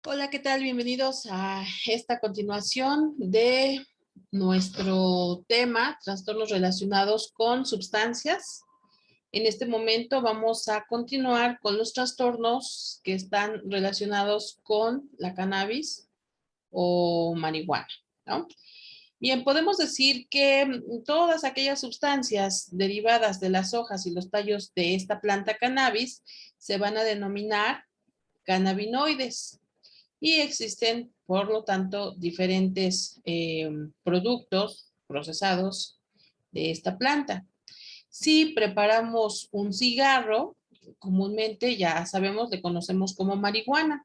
Hola, ¿qué tal? Bienvenidos a esta continuación de nuestro tema, trastornos relacionados con sustancias. En este momento vamos a continuar con los trastornos que están relacionados con la cannabis o marihuana, ¿no? Bien, podemos decir que todas aquellas sustancias derivadas de las hojas y los tallos de esta planta cannabis se van a denominar cannabinoides. Y existen, por lo tanto, diferentes productos procesados de esta planta. Si preparamos un cigarro, comúnmente ya sabemos, le conocemos como marihuana.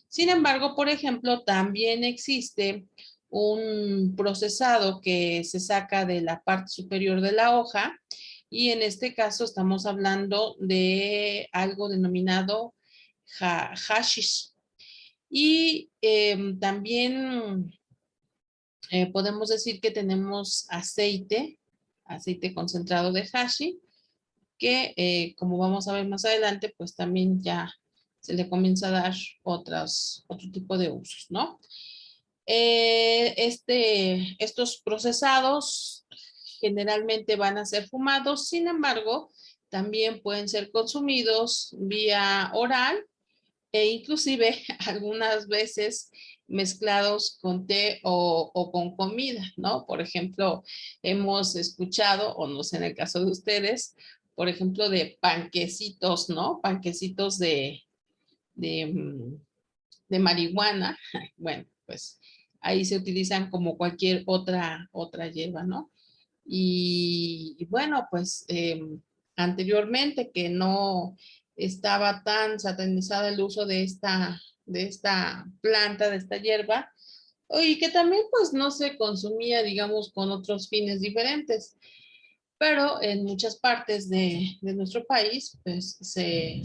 Sin embargo, por ejemplo, también existe un procesado que se saca de la parte superior de la hoja y en este caso estamos hablando de algo denominado hashish. Y también podemos decir que tenemos aceite concentrado de hashi, que como vamos a ver más adelante, pues también ya se le comienza a dar otro tipo de usos, ¿no? Estos procesados generalmente van a ser fumados, sin embargo, también pueden ser consumidos vía oral e inclusive algunas veces mezclados con té o con comida, ¿no? Por ejemplo, hemos escuchado, o no sé en el caso de ustedes, por ejemplo, de panquecitos, ¿no? Panquecitos de, mm, de marihuana. Bueno, pues ahí se utilizan como cualquier otra hierba, ¿no? Y bueno, pues anteriormente que no estaba tan satanizado el uso de esta planta, de esta hierba, y que también pues no se consumía, digamos, con otros fines diferentes. Pero en muchas partes de nuestro país, pues se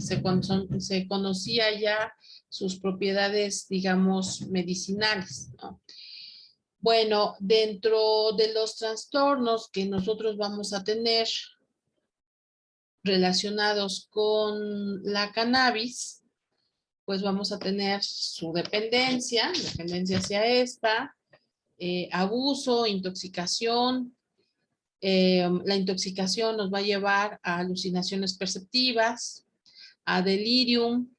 conocía ya sus propiedades, digamos, medicinales, ¿no? Bueno, dentro de los trastornos que nosotros vamos a tener relacionados con la cannabis, pues vamos a tener su dependencia hacia esta, abuso, intoxicación. La intoxicación nos va a llevar a alucinaciones perceptivas, a delirium,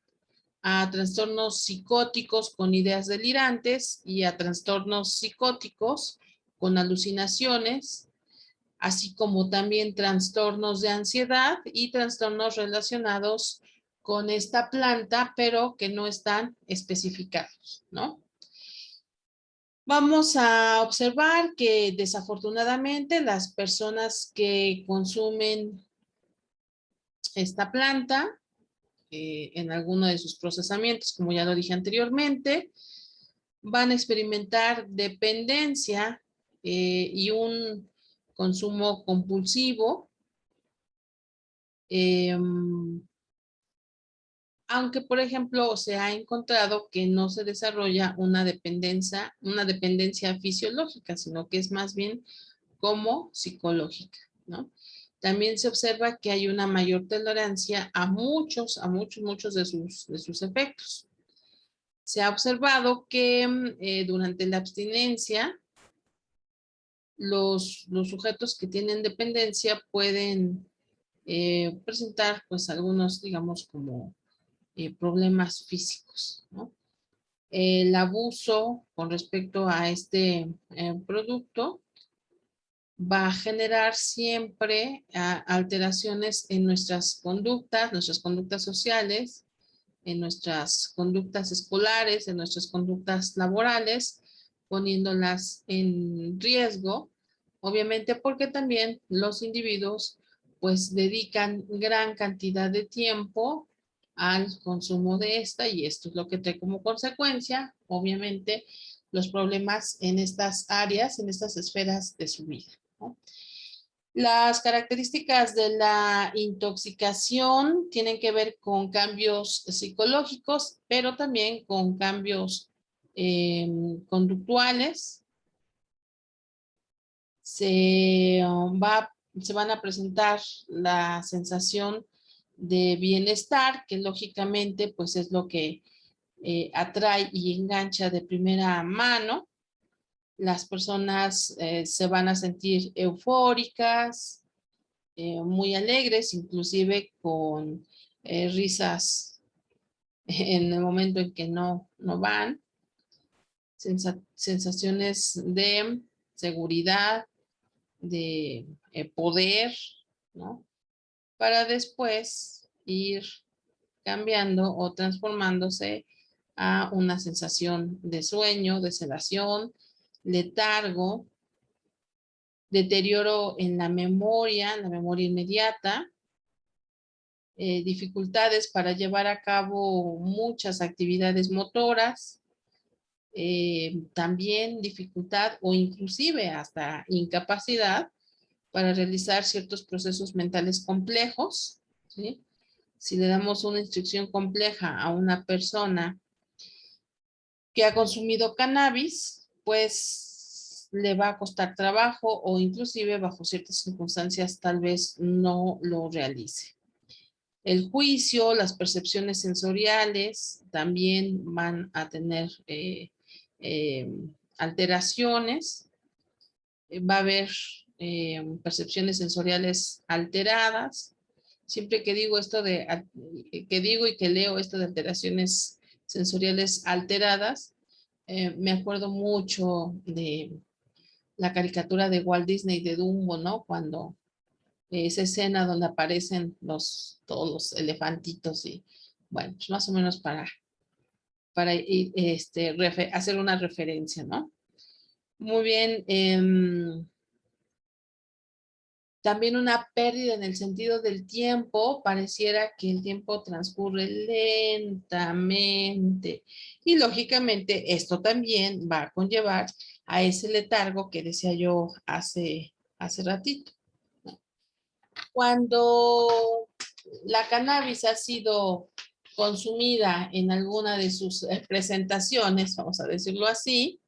a trastornos psicóticos con ideas delirantes y a trastornos psicóticos con alucinaciones, así como también trastornos de ansiedad y trastornos relacionados con esta planta, pero que no están especificados, ¿no? Vamos a observar que desafortunadamente las personas que consumen esta planta en alguno de sus procesamientos, como ya lo dije anteriormente, van a experimentar dependencia y un consumo compulsivo, eh, aunque por ejemplo se ha encontrado que no se desarrolla una dependencia fisiológica, sino que es más bien como psicológica, ¿no? También se observa que hay una mayor tolerancia a muchos de sus efectos. Se ha observado que durante la abstinencia, los sujetos que tienen dependencia pueden presentar pues algunos, digamos, como problemas físicos, ¿no? El abuso con respecto a este producto va a generar siempre alteraciones en nuestras conductas sociales, en nuestras conductas escolares, en nuestras conductas laborales, poniéndolas en riesgo, obviamente porque también los individuos pues dedican gran cantidad de tiempo al consumo de esta y esto es lo que trae como consecuencia, obviamente, los problemas en estas áreas, en estas esferas de su vida, ¿no? Las características de la intoxicación tienen que ver con cambios psicológicos, pero también con cambios conductuales. Se van a presentar la sensación de bienestar, que lógicamente pues es lo que atrae y engancha de primera mano. Las personas se van a sentir eufóricas, muy alegres, inclusive con risas en el momento en que no van. Sensaciones de seguridad, de poder, ¿no? Para después ir cambiando o transformándose a una sensación de sueño, de sedación, letargo, deterioro en la memoria inmediata, dificultades para llevar a cabo muchas actividades motoras, también dificultad o inclusive hasta incapacidad para realizar ciertos procesos mentales complejos, ¿sí? Si le damos una instrucción compleja a una persona que ha consumido cannabis, pues le va a costar trabajo o inclusive bajo ciertas circunstancias tal vez no lo realice. El juicio, las percepciones sensoriales también van a tener alteraciones. Va a haber percepciones sensoriales alteradas. Siempre que digo esto que digo y que leo esto de alteraciones sensoriales alteradas, me acuerdo mucho de la caricatura de Walt Disney de Dumbo, ¿no? Cuando esa escena donde aparecen todos los elefantitos y, bueno, pues más o menos para ir, hacer una referencia, ¿no? Muy bien. También una pérdida en el sentido del tiempo, pareciera que el tiempo transcurre lentamente. Y lógicamente esto también va a conllevar a ese letargo que decía yo hace ratito. Cuando la cannabis ha sido consumida en alguna de sus presentaciones, vamos a decirlo así,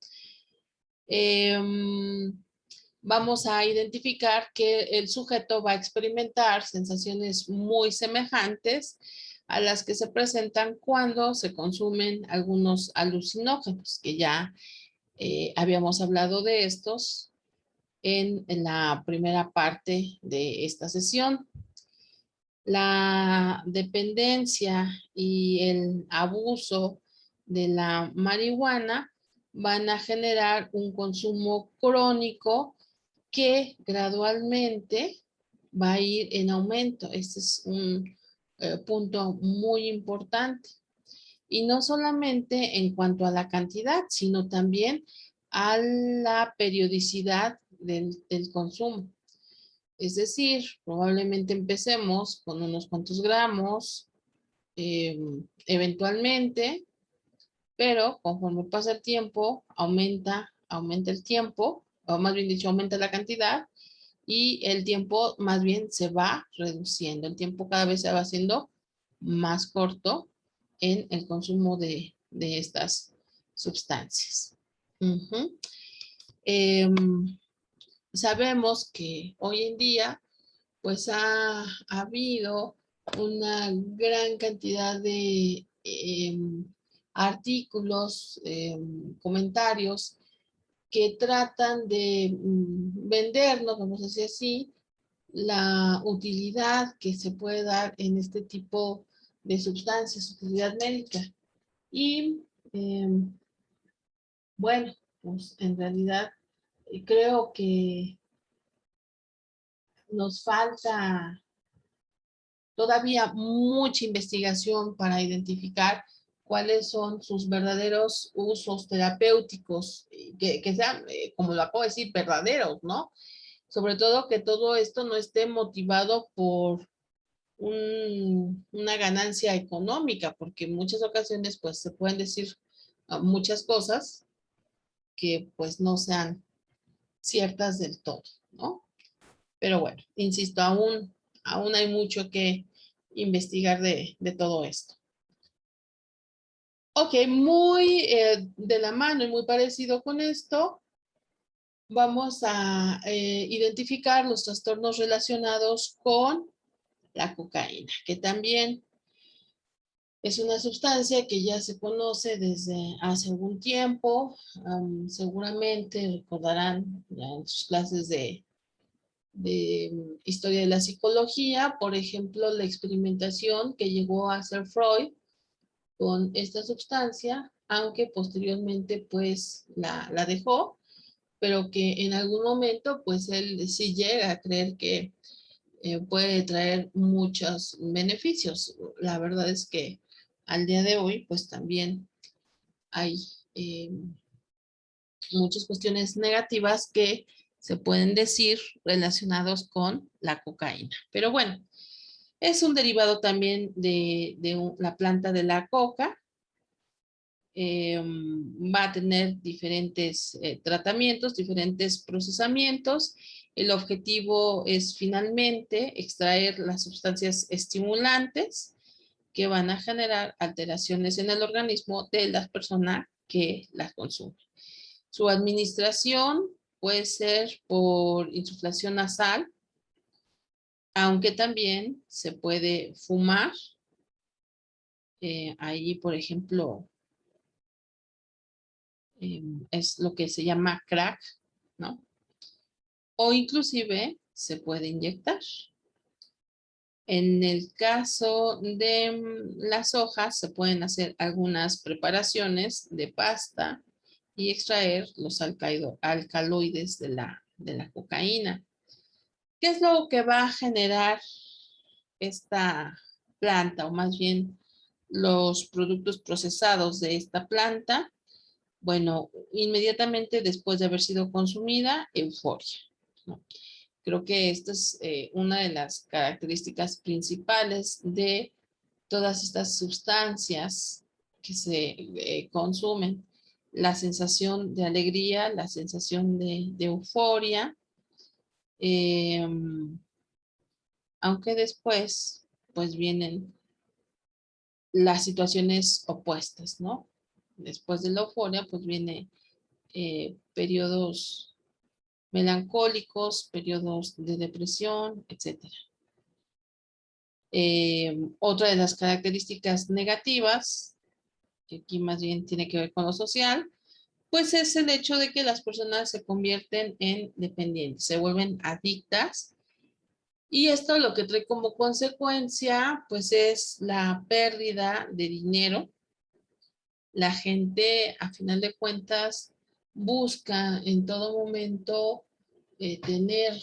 vamos a identificar que el sujeto va a experimentar sensaciones muy semejantes a las que se presentan cuando se consumen algunos alucinógenos, que ya habíamos hablado de estos en la primera parte de esta sesión. La dependencia y el abuso de la marihuana van a generar un consumo crónico que gradualmente va a ir en aumento. Este es un punto muy importante. Y no solamente en cuanto a la cantidad, sino también a la periodicidad del consumo. Es decir, probablemente empecemos con unos cuantos gramos, eventualmente, pero conforme pasa el tiempo, aumenta el tiempo, o más bien dicho, aumenta la cantidad, y el tiempo más bien se va reduciendo. El tiempo cada vez se va haciendo más corto en el consumo de estas sustancias. Sabemos que hoy en día pues ha habido una gran cantidad de artículos, comentarios que tratan de vendernos, vamos a decir así, la utilidad que se puede dar en este tipo de sustancias, utilidad médica. Y bueno, pues en realidad creo que nos falta todavía mucha investigación para identificar cuáles son sus verdaderos usos terapéuticos, que sean, como lo acabo de decir, verdaderos, ¿no? Sobre todo que todo esto no esté motivado por una ganancia económica, porque en muchas ocasiones pues se pueden decir muchas cosas que pues no sean ciertas del todo, ¿no? Pero bueno, insisto, aún hay mucho que investigar de todo esto. Ok, muy de la mano y muy parecido con esto, vamos a identificar los trastornos relacionados con la cocaína, que también Es una sustancia que ya se conoce desde hace algún tiempo. Seguramente recordarán ya en sus clases de historia de la psicología, por ejemplo, la experimentación que llegó a hacer Freud con esta sustancia, aunque posteriormente pues la dejó, pero que en algún momento pues él sí llega a creer que puede traer muchos beneficios. La verdad es que al día de hoy pues también hay eh, muchas cuestiones negativas que se pueden decir relacionados con la cocaína. Pero bueno, es un derivado también de la planta de la coca. Va a tener diferentes tratamientos, diferentes procesamientos. El objetivo es finalmente extraer las sustancias estimulantes que van a generar alteraciones en el organismo de las personas que las consumen. Su administración puede ser por insuflación nasal, aunque también se puede fumar. Ahí, por ejemplo, es lo que se llama crack, ¿no? O inclusive se puede inyectar. En el caso de las hojas, se pueden hacer algunas preparaciones de pasta y extraer los alcaloides de la cocaína. ¿Qué es lo que va a generar esta planta, o más bien los productos procesados de esta planta? Bueno, inmediatamente después de haber sido consumida, euforia, ¿no? Creo que esta es una de las características principales de todas estas sustancias que se consumen. La sensación de alegría, la sensación de euforia, eh, aunque después pues vienen las situaciones opuestas, ¿no? Después de la euforia pues viene periodos melancólicos, periodos de depresión, etc. Otra de las características negativas, que aquí más bien tiene que ver con lo social, pues es el hecho de que las personas se convierten en dependientes, se vuelven adictas. Y esto lo que trae como consecuencia, pues es la pérdida de dinero. La gente, a final de cuentas, busca en todo momento tener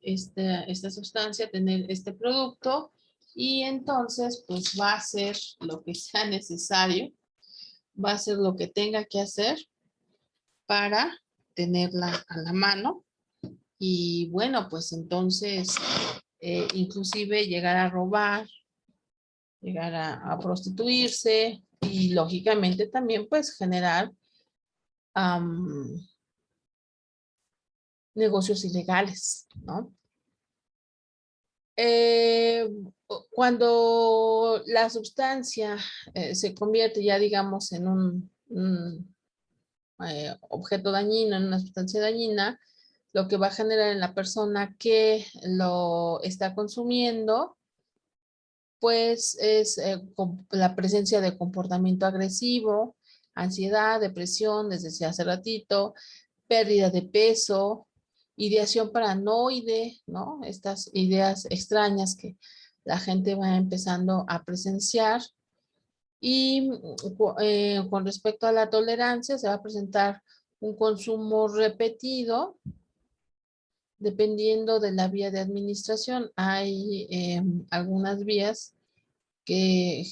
esta sustancia, tener este producto, y entonces pues va a hacer lo que sea necesario, va a hacer lo que tenga que hacer para tenerla a la mano. Y bueno, pues entonces inclusive llegar a robar, llegar a prostituirse y lógicamente también pues generar um, negocios ilegales, ¿no? Eh, Cuando la sustancia se convierte ya, digamos, en un objeto dañino, en una sustancia dañina, lo que va a generar en la persona que lo está consumiendo, pues es la presencia de comportamiento agresivo, ansiedad, depresión, desde hace ratito, pérdida de peso, ideación paranoide, ¿no? Estas ideas extrañas que la gente va empezando a presenciar. Y con respecto a la tolerancia, se va a presentar un consumo repetido dependiendo de la vía de administración. Hay algunas vías que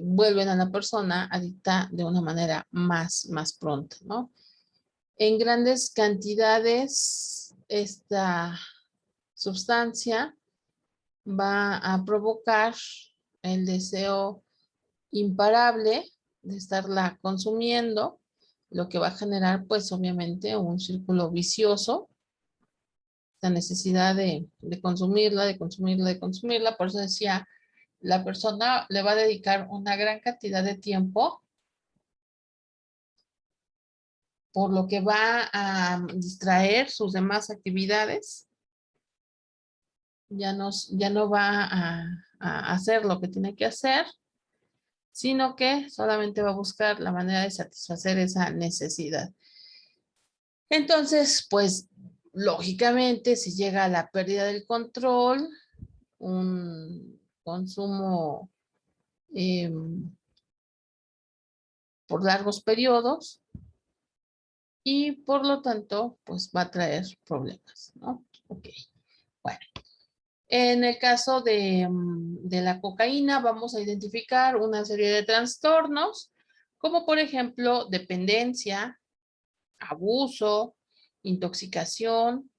vuelven a la persona adicta de una manera más pronta, ¿no? En grandes cantidades, esta sustancia va a provocar el deseo imparable de estarla consumiendo, lo que va a generar, pues obviamente, un círculo vicioso, la necesidad de consumirla, de consumirla, de consumirla. Por eso decía, la persona le va a dedicar una gran cantidad de tiempo, por lo que va a distraer sus demás actividades. Ya no va a hacer lo que tiene que hacer, sino que solamente va a buscar la manera de satisfacer esa necesidad. Entonces, pues, lógicamente, si llega a la pérdida del control, un consumo por largos periodos y por lo tanto, pues va a traer problemas, ¿no? Ok, bueno. En el caso de la cocaína, vamos a identificar una serie de trastornos, como por ejemplo, dependencia, abuso, intoxicación,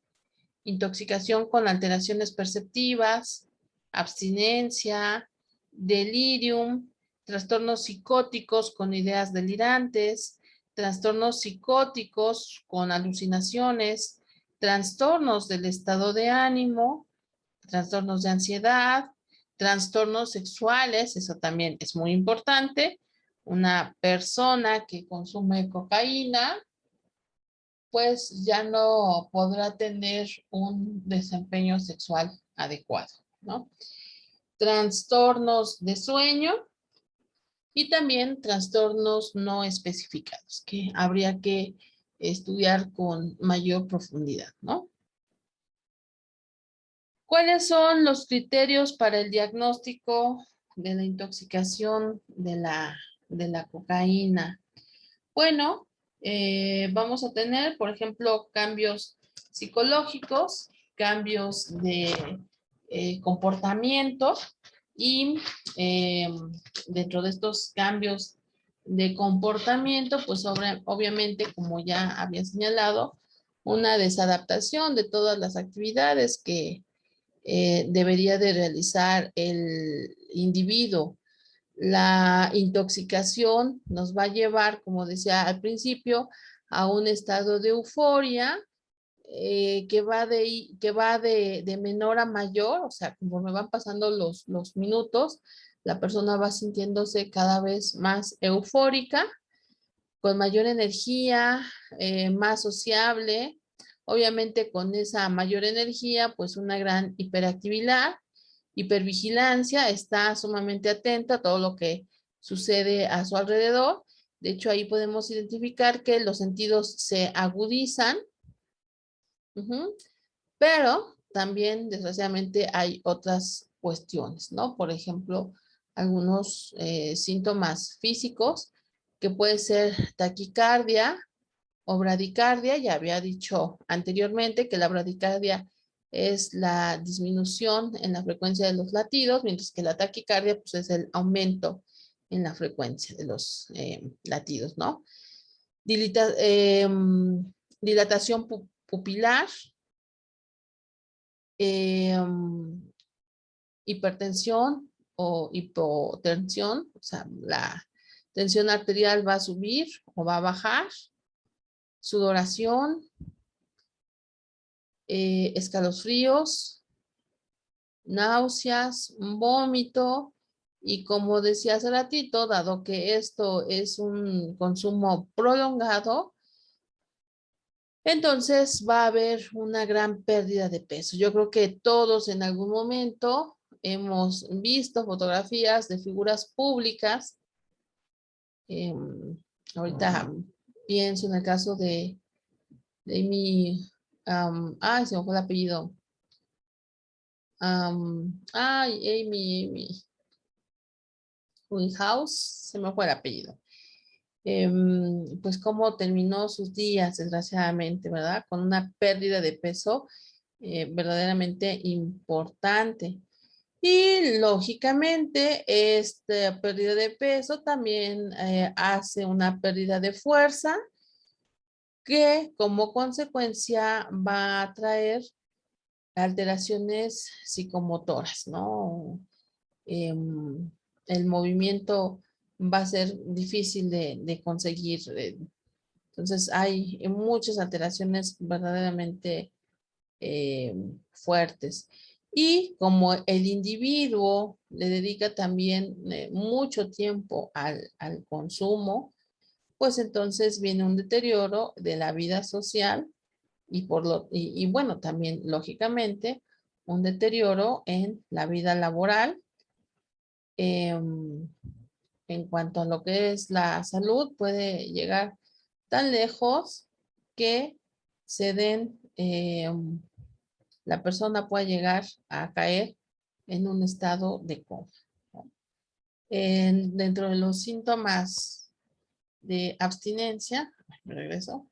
intoxicación con alteraciones perceptivas, abstinencia, delirium, trastornos psicóticos con ideas delirantes, trastornos psicóticos con alucinaciones, trastornos del estado de ánimo, trastornos de ansiedad, trastornos sexuales, eso también es muy importante. Una persona que consume cocaína pues ya no podrá tener un desempeño sexual adecuado, ¿no? Trastornos de sueño y también trastornos no especificados, que habría que estudiar con mayor profundidad, ¿no? ¿Cuáles son los criterios para el diagnóstico de la intoxicación de la cocaína? Bueno, vamos a tener, por ejemplo, cambios psicológicos, cambios de comportamiento y dentro de estos cambios de comportamiento, pues obviamente, como ya había señalado, una desadaptación de todas las actividades que debería de realizar el individuo. La intoxicación nos va a llevar, como decía al principio, a un estado de euforia que va de menor a mayor, o sea, conforme van pasando los minutos, la persona va sintiéndose cada vez más eufórica, con mayor energía, más sociable, obviamente con esa mayor energía, pues una gran hiperactividad, hipervigilancia, está sumamente atenta a todo lo que sucede a su alrededor. De hecho, ahí podemos identificar que los sentidos se agudizan, pero también, desgraciadamente, hay otras cuestiones, ¿no? Por ejemplo, algunos síntomas físicos que puede ser taquicardia o bradicardia. Ya había dicho anteriormente que la bradicardia es la disminución en la frecuencia de los latidos, mientras que la taquicardia pues, es el aumento en la frecuencia de los latidos, ¿no? Dilatación pupilar, eh, hipertensión o hipotensión, o sea, la tensión arterial va a subir o va a bajar, sudoración, escalofríos, náuseas, vómito, y como decía hace ratito, dado que esto es un consumo prolongado, entonces va a haber una gran pérdida de peso. Yo creo que todos en algún momento hemos visto fotografías de figuras públicas. Ahorita pienso en el caso de Amy, ay, se me fue el apellido. Ay, Amy Winehouse, se me fue el apellido. Pues cómo terminó sus días, desgraciadamente, ¿verdad? Con una pérdida de peso verdaderamente importante. Y lógicamente, esta pérdida de peso también hace una pérdida de fuerza que como consecuencia va a traer alteraciones psicomotoras, ¿no? El movimiento va a ser difícil de conseguir. Entonces hay muchas alteraciones verdaderamente fuertes. Y como el individuo le dedica también mucho tiempo al consumo, pues entonces viene un deterioro de la vida social y bueno, también lógicamente un deterioro en la vida laboral. en cuanto a lo que es la salud, puede llegar tan lejos que se den, la persona puede llegar a caer en un estado de coma, ¿no? Dentro de los síntomas de abstinencia, me regreso,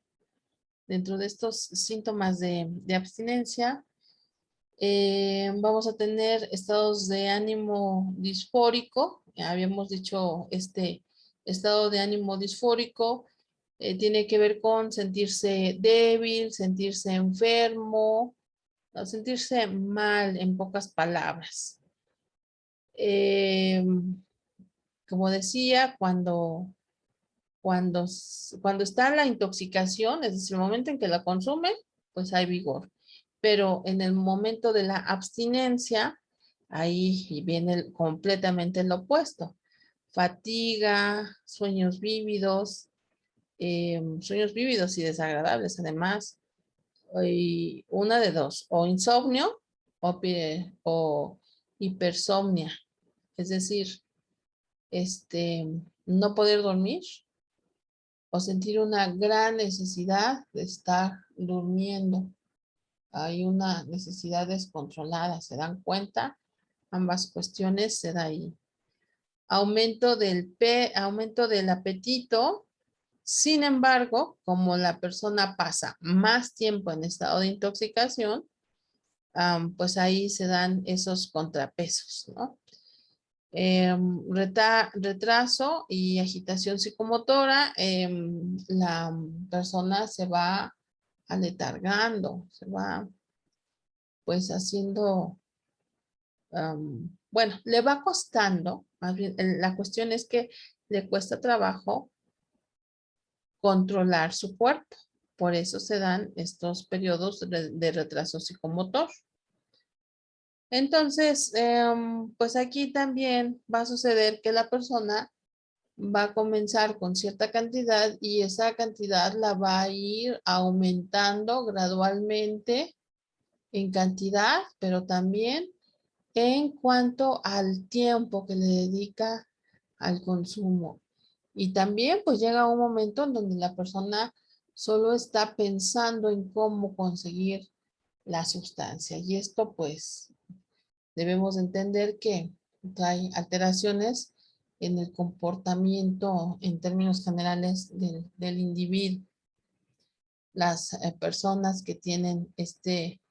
dentro de estos síntomas de abstinencia, vamos a tener estados de ánimo disfórico. Ya habíamos dicho, este estado de ánimo disfórico tiene que ver con sentirse débil, sentirse enfermo, o sentirse mal, en pocas palabras. Eh, Como decía, cuando está la intoxicación, es decir, el momento en que la consumen, pues hay vigor. Pero en el momento de la abstinencia, ahí viene completamente el opuesto. Fatiga, sueños vívidos y desagradables además. Y una de dos, o insomnio o hipersomnia. Es decir, no poder dormir o sentir una gran necesidad de estar durmiendo. Hay una necesidad descontrolada, ¿se dan cuenta? Ambas cuestiones se da ahí. Aumento del apetito. Sin embargo, como la persona pasa más tiempo en estado de intoxicación, pues ahí se dan esos contrapesos, ¿no? Retraso y agitación psicomotora, la persona se va aletargando, se va pues haciendo, bueno, le va costando, más bien, la cuestión es que le cuesta trabajo controlar su cuerpo. Por eso se dan estos periodos de retraso psicomotor. Entonces, pues aquí también va a suceder que la persona va a comenzar con cierta cantidad y esa cantidad la va a ir aumentando gradualmente en cantidad, pero también en cuanto al tiempo que le dedica al consumo. Y también pues llega un momento en donde la persona solo está pensando en cómo conseguir la sustancia. Y esto pues debemos entender que trae alteraciones en el comportamiento en términos generales del individuo. Las personas que tienen este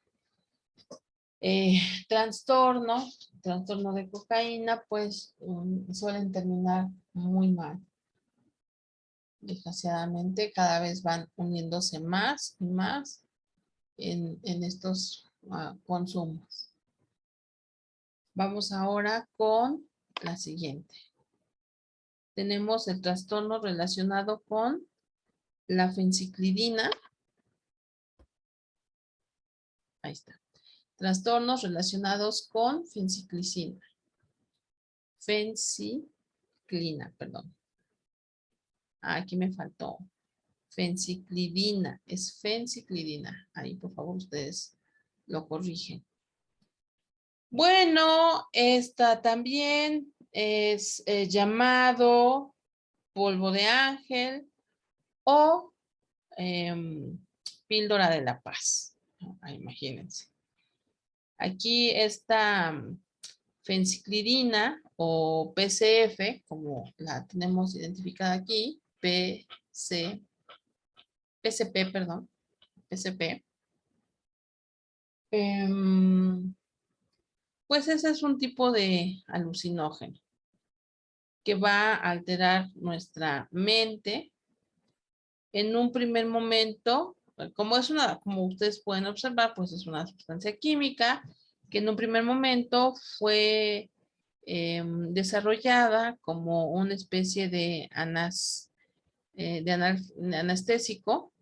eh, trastorno, trastorno de cocaína, pues suelen terminar muy mal. Desgraciadamente, cada vez van uniéndose más y más en estos consumos. Vamos ahora con la siguiente. Tenemos el trastorno relacionado con la fenciclidina. Ahí está. Trastornos relacionados con fenciclina. Fenciclina, perdón. Aquí me faltó. Fenciclidina. Es fenciclidina. Ahí, por favor, ustedes lo corrigen. Bueno, esta también es llamado polvo de ángel o píldora de la paz. Imagínense. Aquí esta fenciclidina o PCF, como la tenemos identificada aquí, PCP, perdón, PCP. Pues ese es un tipo de alucinógeno que va a alterar nuestra mente en un primer momento. Como ustedes pueden observar, pues es una sustancia química que en un primer momento fue desarrollada como una especie de anestésico,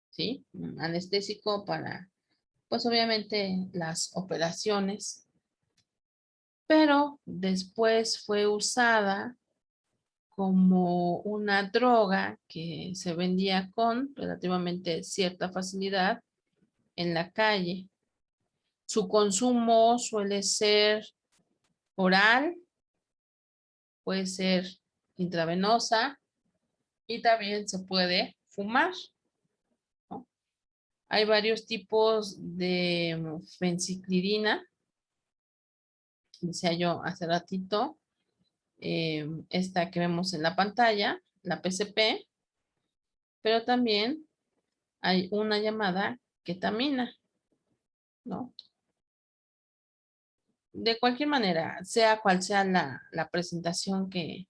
¿sí? Anestésico para, pues obviamente, las operaciones, pero después fue usada como una droga que se vendía con relativamente cierta facilidad en la calle. Su consumo suele ser oral, puede ser intravenosa y también se puede fumar, ¿no? Hay varios tipos de fenciclidina, decía yo hace ratito, esta que vemos en la pantalla, la PCP, pero también hay una llamada ketamina, ¿no? De cualquier manera, sea cual sea la presentación que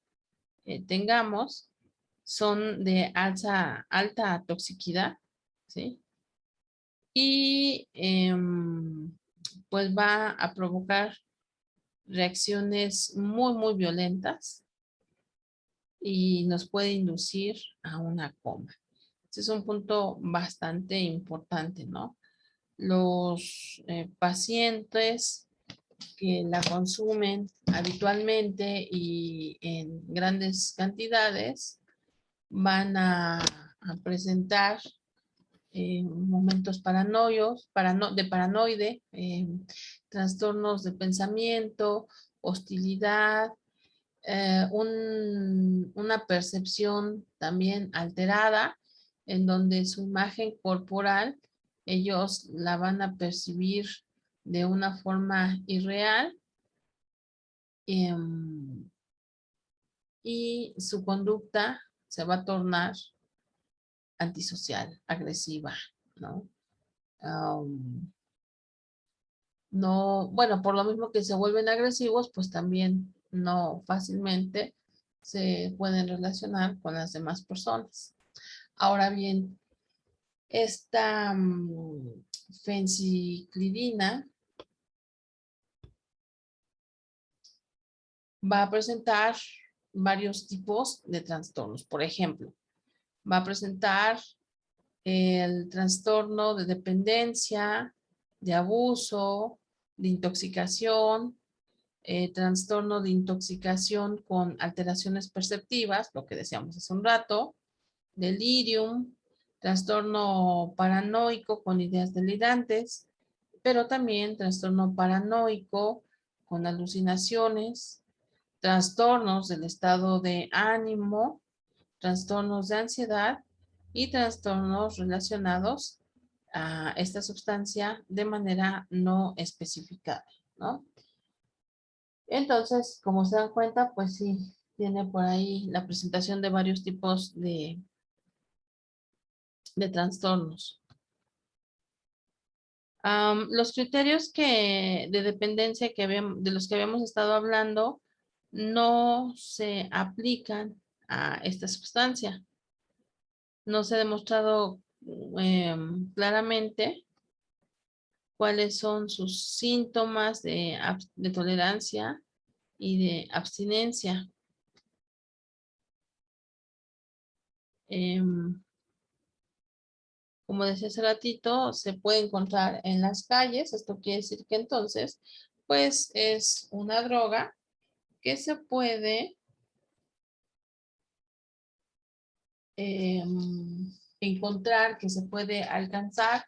tengamos, son de alta toxicidad, ¿sí? Y pues va a provocar reacciones muy violentas y nos puede inducir a una coma. Este es un punto bastante importante, ¿no? Los pacientes que la consumen habitualmente y en grandes cantidades van a presentar momentos de paranoide, trastornos de pensamiento, hostilidad, una percepción también alterada, en donde su imagen corporal, ellos la van a percibir de una forma irreal, y su conducta se va a tornar antisocial, agresiva, ¿no? No, bueno, por lo mismo que se vuelven agresivos, pues también no fácilmente se pueden relacionar con las demás personas. Ahora bien, esta fenciclidina va a presentar varios tipos de trastornos. Por ejemplo, va a presentar el trastorno de dependencia, de abuso, de intoxicación, trastorno de intoxicación con alteraciones perceptivas, lo que decíamos hace un rato, delirium, trastorno paranoico con ideas delirantes, pero también trastorno paranoico con alucinaciones, trastornos del estado de ánimo, trastornos de ansiedad y trastornos relacionados a esta sustancia de manera no especificada, ¿no? Entonces, como se dan cuenta, pues sí, tiene por ahí la presentación de varios tipos de trastornos. Los criterios de dependencia de los que habíamos estado hablando no se aplican a esta sustancia. No se ha demostrado claramente cuáles son sus síntomas de tolerancia y de abstinencia. Como decía hace ratito, se puede encontrar en las calles. Esto quiere decir que entonces, pues es una droga que se puede encontrar, que se puede alcanzar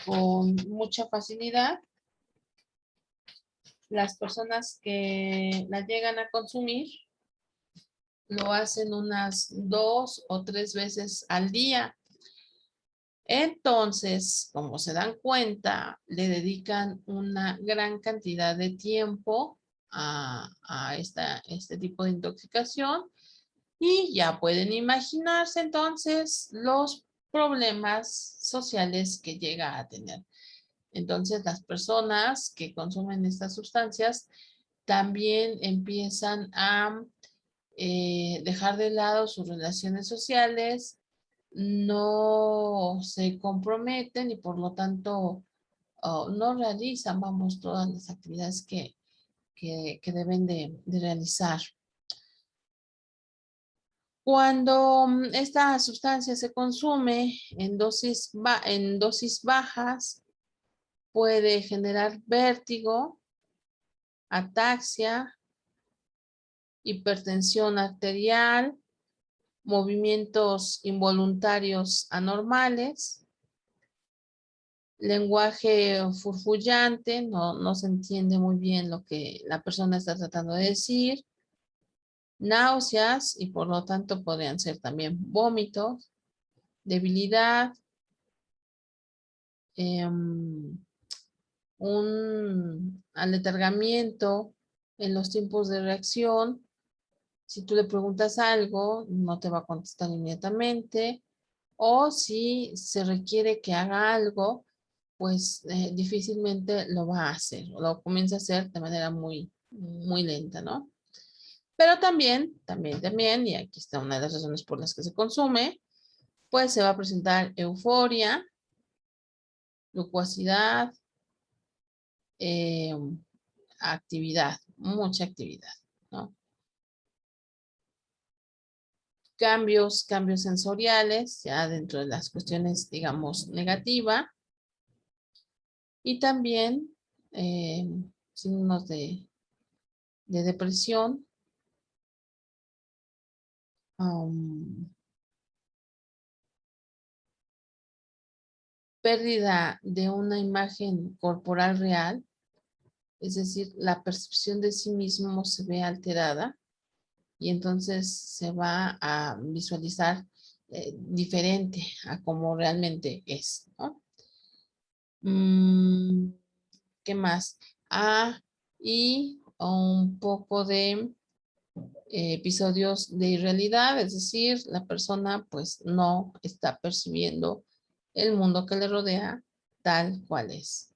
con mucha facilidad. Las personas que la llegan a consumir lo hacen unas 2 o 3 veces al día. Entonces, como se dan cuenta, le dedican una gran cantidad de tiempo a este tipo de intoxicación y ya pueden imaginarse entonces los problemas sociales que llega a tener. Entonces, las personas que consumen estas sustancias también empiezan a dejar de lado sus relaciones sociales, no se comprometen y por lo tanto no realizan, vamos, todas las actividades que deben de realizar. Cuando esta sustancia se consume en dosis bajas, puede generar vértigo, ataxia, hipertensión arterial, movimientos involuntarios anormales, lenguaje furfullante, no se entiende muy bien lo que la persona está tratando de decir, náuseas y por lo tanto podrían ser también vómitos, debilidad, un aletargamiento en los tiempos de reacción. Si tú le preguntas algo, no te va a contestar inmediatamente. O si se requiere que haga algo, pues difícilmente lo va a hacer o lo comienza a hacer de manera muy lenta, ¿no? Pero también, y aquí está una de las razones por las que se consume, pues se va a presentar euforia, locuacidad, eh, actividad, mucha actividad, ¿no? Cambios sensoriales, ya dentro de las cuestiones, digamos, negativa, y también eh, signos de depresión, pérdida de una imagen corporal real, es decir, la percepción de sí mismo se ve alterada y entonces se va a visualizar diferente a como realmente es, ¿no? ¿Qué más? Y un poco de episodios de irrealidad, es decir, la persona pues no está percibiendo el mundo que le rodea tal cual es.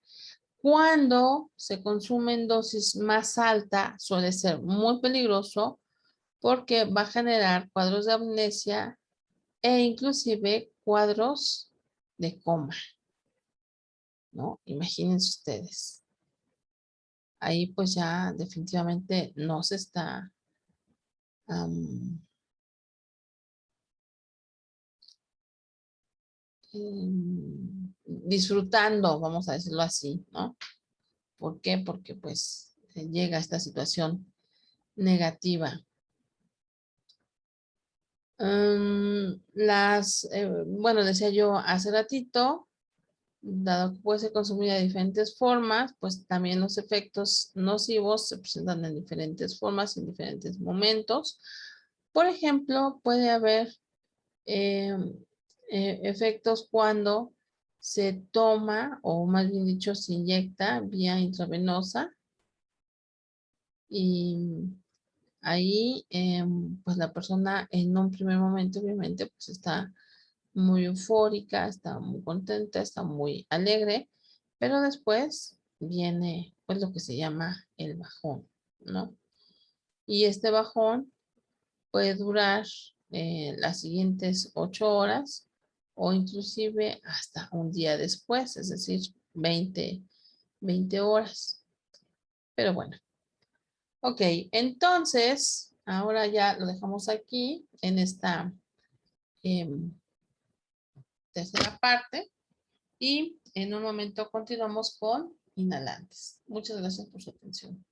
Cuando se consume en dosis más alta, suele ser muy peligroso porque va a generar cuadros de amnesia e inclusive cuadros de coma, ¿no? Imagínense ustedes. Ahí pues ya definitivamente no se está disfrutando, vamos a decirlo así, ¿no? ¿Por qué? Porque pues llega esta situación negativa. Bueno, decía yo hace ratito, dado que puede ser consumida de diferentes formas, pues también los efectos nocivos se presentan en diferentes formas, en diferentes momentos. Por ejemplo, puede haber eh, efectos cuando se toma, o más bien dicho, se inyecta vía intravenosa y ahí pues la persona en un primer momento obviamente pues está muy eufórica, está muy contenta, está muy alegre, pero después viene pues lo que se llama el bajón, ¿no? Y este bajón puede durar las siguientes 8 horas o inclusive hasta un día después, es decir, 20 horas. Pero bueno, ok, entonces ahora ya lo dejamos aquí en esta em, tercera parte y en un momento continuamos con inhalantes. Muchas gracias por su atención.